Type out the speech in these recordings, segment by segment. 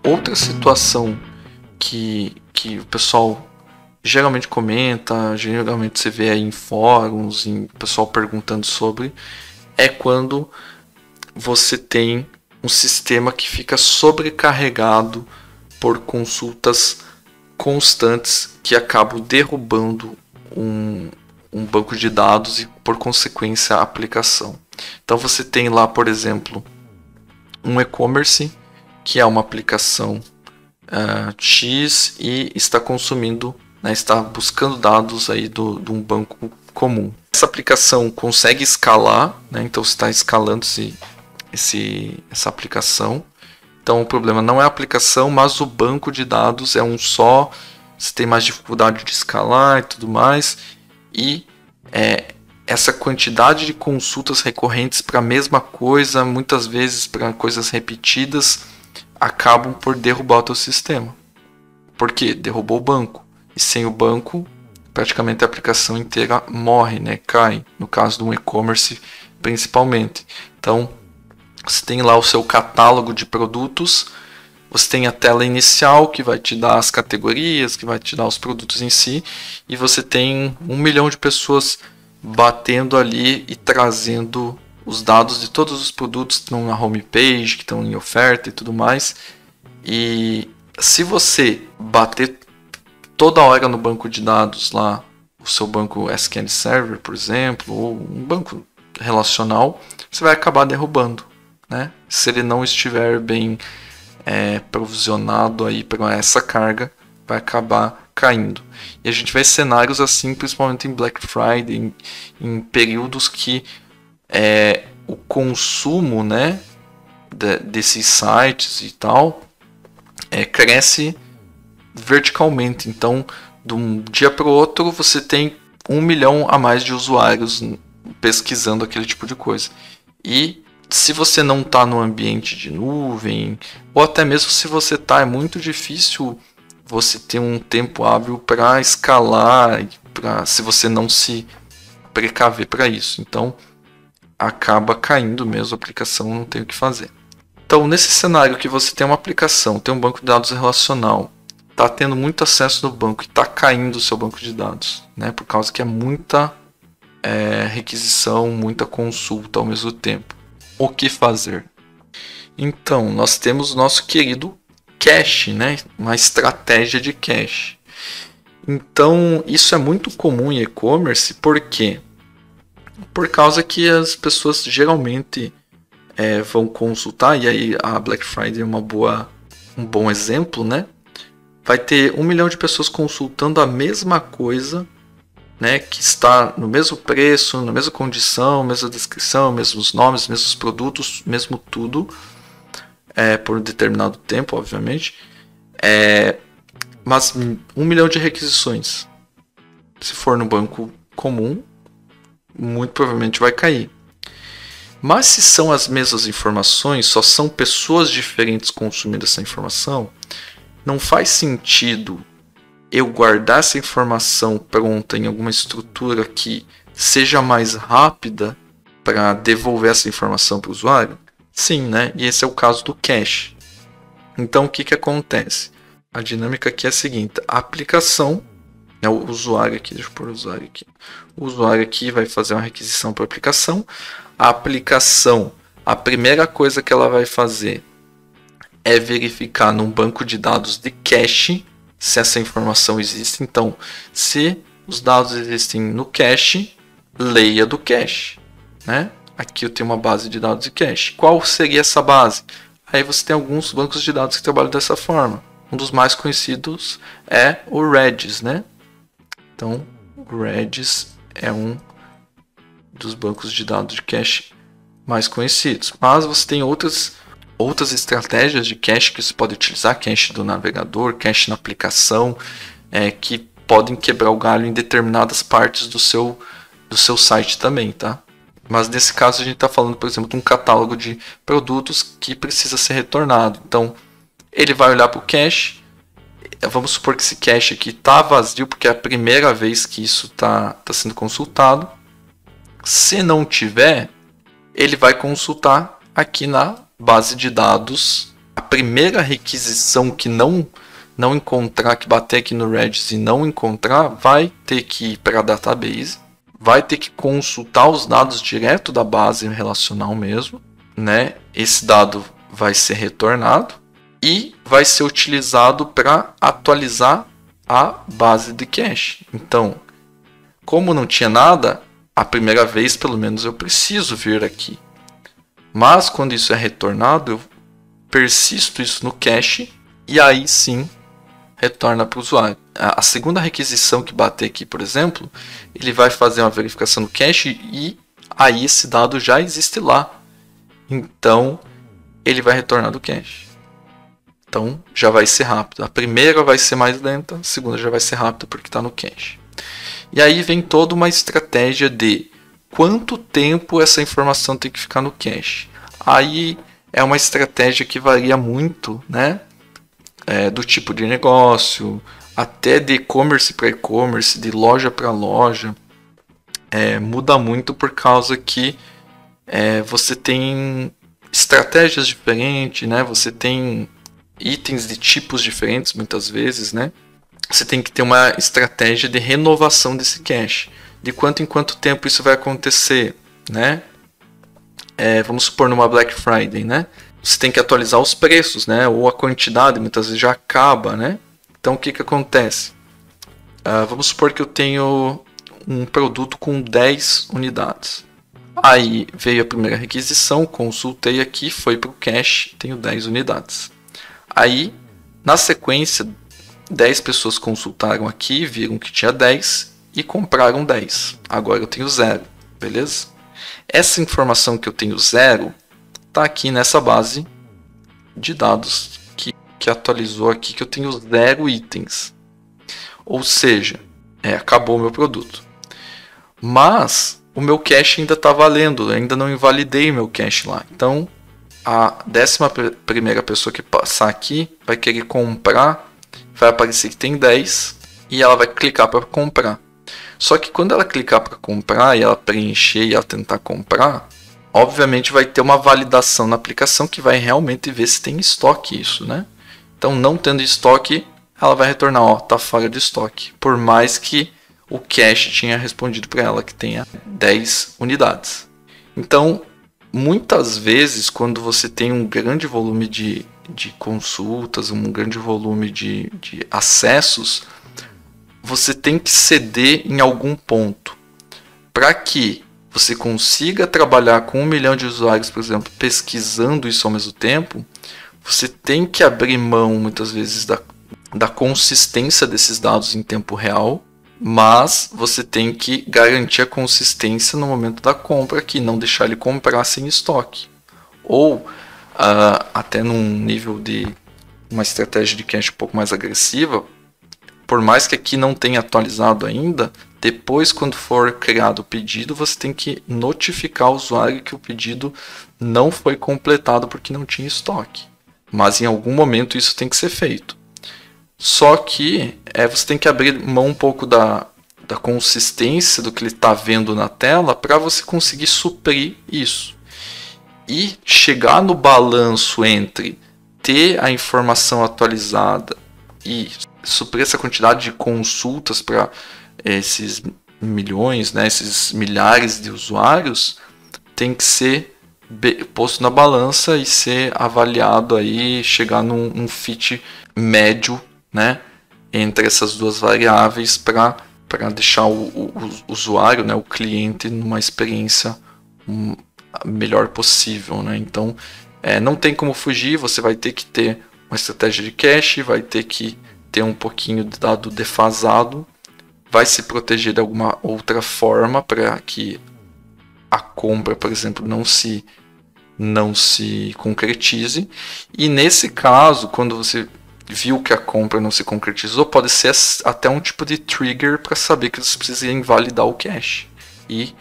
Outra situação que o pessoal geralmente comenta, geralmente você vê aí em fóruns, em pessoal perguntando sobre, é quando você tem um sistema que fica sobrecarregado por consultas constantes que acabam derrubando um banco de dados e, por consequência, a aplicação. Então você tem lá, por exemplo, um e-commerce que é uma aplicação X e está consumindo, né, está buscando dados aí de um banco comum. Essa aplicação consegue escalar, né, então você está escalando essa aplicação. Então o problema não é a aplicação, mas o banco de dados é um só. Você tem mais dificuldade de escalar e tudo mais. E essa quantidade de consultas recorrentes para a mesma coisa, muitas vezes para coisas repetidas, acabam por derrubar o teu sistema. Por quê? Derrubou o banco. E sem o banco, praticamente a aplicação inteira morre, né? Cai. No caso do e-commerce, principalmente. Então, você tem lá o seu catálogo de produtos, você tem a tela inicial que vai te dar as categorias, que vai te dar os produtos em si, e você tem 1 milhão de pessoas batendo ali e trazendo os dados de todos os produtos que estão na homepage, que estão em oferta e tudo mais. E se você bater toda hora no banco de dados lá, o seu banco SQL Server, por exemplo, ou um banco relacional, você vai acabar derrubando, né? Se ele não estiver bem provisionado aí para essa carga, vai acabar caindo. E a gente vê cenários assim, principalmente em Black Friday, em períodos que o consumo, né, desses sites e tal cresce verticalmente. Então, de um dia para o outro, você tem 1 milhão a mais de usuários pesquisando aquele tipo de coisa. E se você não está no ambiente de nuvem, ou até mesmo se você está, é muito difícil você ter um tempo hábil para escalar, se você não se precaver para isso. Então, acaba caindo mesmo a aplicação, não tem o que fazer. Então, nesse cenário que você tem uma aplicação, tem um banco de dados relacional, está tendo muito acesso no banco e está caindo o seu banco de dados, né? Por causa que é muita requisição, muita consulta ao mesmo tempo. O que fazer? Então, nós temos o nosso querido cache, né? Uma estratégia de cache. Então, isso é muito comum em e-commerce, por quê? Por causa que as pessoas geralmente vão consultar, e aí a Black Friday é um bom exemplo, né? Vai ter 1 milhão de pessoas consultando a mesma coisa, né, que está no mesmo preço, na mesma condição, mesma descrição, mesmos nomes, mesmos produtos, mesmo tudo, por um determinado tempo, obviamente, mas 1 milhão de requisições. Se for no banco comum, muito provavelmente vai cair. Mas se são as mesmas informações, só são pessoas diferentes consumindo essa informação, não faz sentido eu guardar essa informação pronta em alguma estrutura que seja mais rápida para devolver essa informação para o usuário? Sim, né? E esse é o caso do cache. Então, o que acontece? A dinâmica aqui é a seguinte: a aplicação, o usuário aqui, deixa eu pôr o usuário aqui. O usuário aqui vai fazer uma requisição para a aplicação. A aplicação, a primeira coisa que ela vai fazer é verificar num banco de dados de cache se essa informação existe. Então, se os dados existem no cache, leia do cache, né? Aqui eu tenho uma base de dados de cache. Qual seria essa base? Aí você tem alguns bancos de dados que trabalham dessa forma. Um dos mais conhecidos é o Redis, né? Então, o Redis é um dos bancos de dados de cache mais conhecidos. Mas você tem outras estratégias de cache que você pode utilizar, cache do navegador, cache na aplicação, que podem quebrar o galho em determinadas partes do seu site também, tá? Mas nesse caso a gente está falando, por exemplo, de um catálogo de produtos que precisa ser retornado. Então, ele vai olhar para o cache. Vamos supor que esse cache aqui está vazio, porque é a primeira vez que isso está sendo consultado. Se não tiver, ele vai consultar aqui na base de dados a primeira requisição que não encontrar, que bater aqui no Redis e não encontrar, vai ter que ir para a database, vai ter que consultar os dados direto da base relacional mesmo, né? Esse dado vai ser retornado e vai ser utilizado para atualizar a base de cache. Então, como não tinha nada, a primeira vez pelo menos eu preciso vir aqui. Mas quando isso é retornado, eu persisto isso no cache e aí sim retorna para o usuário. A segunda requisição que bater aqui, por exemplo, ele vai fazer uma verificação no cache e aí esse dado já existe lá. Então, ele vai retornar do cache. Então, já vai ser rápido. A primeira vai ser mais lenta, a segunda já vai ser rápida porque está no cache. E aí vem toda uma estratégia de quanto tempo essa informação tem que ficar no cache. Aí é uma estratégia que varia muito, né? Do tipo de negócio, até de e-commerce para e-commerce, de loja para loja. Muda muito por causa que você tem estratégias diferentes, né? Você tem itens de tipos diferentes muitas vezes, né? Você tem que ter uma estratégia de renovação desse cache. De quanto em quanto tempo isso vai acontecer, né? Vamos supor numa Black Friday, né? Você tem que atualizar os preços, né? Ou a quantidade muitas vezes já acaba, né? Então o que acontece? Vamos supor que eu tenho um produto com 10 unidades. Aí veio a primeira requisição, consultei aqui, foi para o cache, tenho 10 unidades. Aí, na sequência, 10 pessoas consultaram aqui, viram que tinha 10 e compraram 10. Agora eu tenho 0, beleza? Essa informação que eu tenho 0 está aqui nessa base de dados que atualizou aqui, que eu tenho 0 itens. Ou seja, acabou o meu produto. Mas o meu cache ainda está valendo, ainda não invalidei meu cache lá. Então, a 11ª pessoa que passar aqui vai querer comprar, vai aparecer que tem 10 e ela vai clicar para comprar. Só que quando ela clicar para comprar e ela preencher e ela tentar comprar, obviamente vai ter uma validação na aplicação que vai realmente ver se tem estoque isso, né? Então, não tendo estoque, ela vai retornar, tá fora de estoque, por mais que o cache tinha respondido para ela que tenha 10 unidades. Então, muitas vezes, quando você tem um grande volume de consultas, um grande volume de acessos, você tem que ceder em algum ponto. Para que você consiga trabalhar com 1 milhão de usuários, por exemplo, pesquisando isso ao mesmo tempo, você tem que abrir mão, muitas vezes, da consistência desses dados em tempo real, mas você tem que garantir a consistência no momento da compra, que não deixar ele comprar sem estoque. Ou até num nível de uma estratégia de cache um pouco mais agressiva, por mais que aqui não tenha atualizado ainda, depois quando for criado o pedido, você tem que notificar o usuário que o pedido não foi completado porque não tinha estoque. Mas em algum momento isso tem que ser feito. Só que você tem que abrir mão um pouco da consistência do que ele está vendo na tela para você conseguir suprir isso. E chegar no balanço entre ter a informação atualizada e suprir essa quantidade de consultas para esses milhões, né, esses milhares de usuários, tem que ser posto na balança e ser avaliado aí, chegar num fit médio, né, entre essas duas variáveis para deixar o usuário, né, o cliente, numa experiência melhor possível, né? Então, não tem como fugir, você vai ter que ter uma estratégia de cache, vai ter que ter um pouquinho de dado defasado, vai se proteger de alguma outra forma para que a compra, por exemplo, não se concretize. E nesse caso, quando você viu que a compra não se concretizou, pode ser até um tipo de trigger para saber que você precisa invalidar o cache e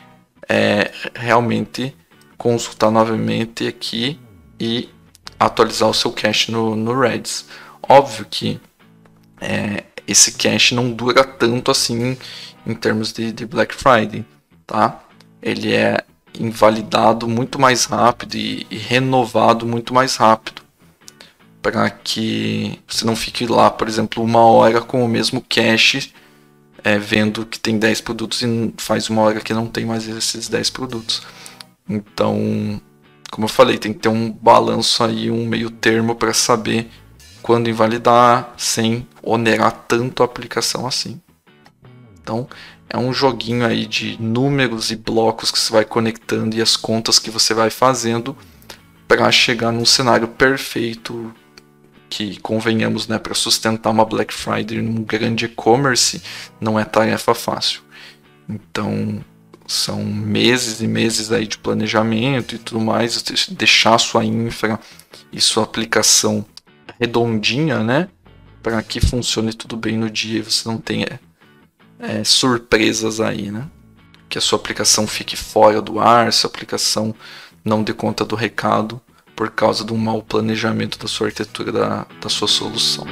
realmente consultar novamente aqui e atualizar o seu cache no Redis. Óbvio que esse cache não dura tanto assim em termos de Black Friday, tá? Ele é invalidado muito mais rápido e renovado muito mais rápido. para que você não fique lá, por exemplo, 1 hora com o mesmo cache, vendo que tem 10 produtos e faz 1 hora que não tem mais esses 10 produtos. Então, como eu falei, tem que ter um balanço aí, um meio termo para saber quando invalidar sem onerar tanto a aplicação assim. Então, é um joguinho aí de números e blocos que você vai conectando e as contas que você vai fazendo para chegar num cenário perfeito que, convenhamos, né, para sustentar uma Black Friday num grande e-commerce não é tarefa fácil. Então, são meses e meses aí de planejamento e tudo mais, deixar sua infra e sua aplicação redondinha, né, para que funcione tudo bem no dia e você não tenha surpresas aí, né? Que a sua aplicação fique fora do ar, sua aplicação não dê conta do recado por causa de um mau planejamento da sua arquitetura da sua solução.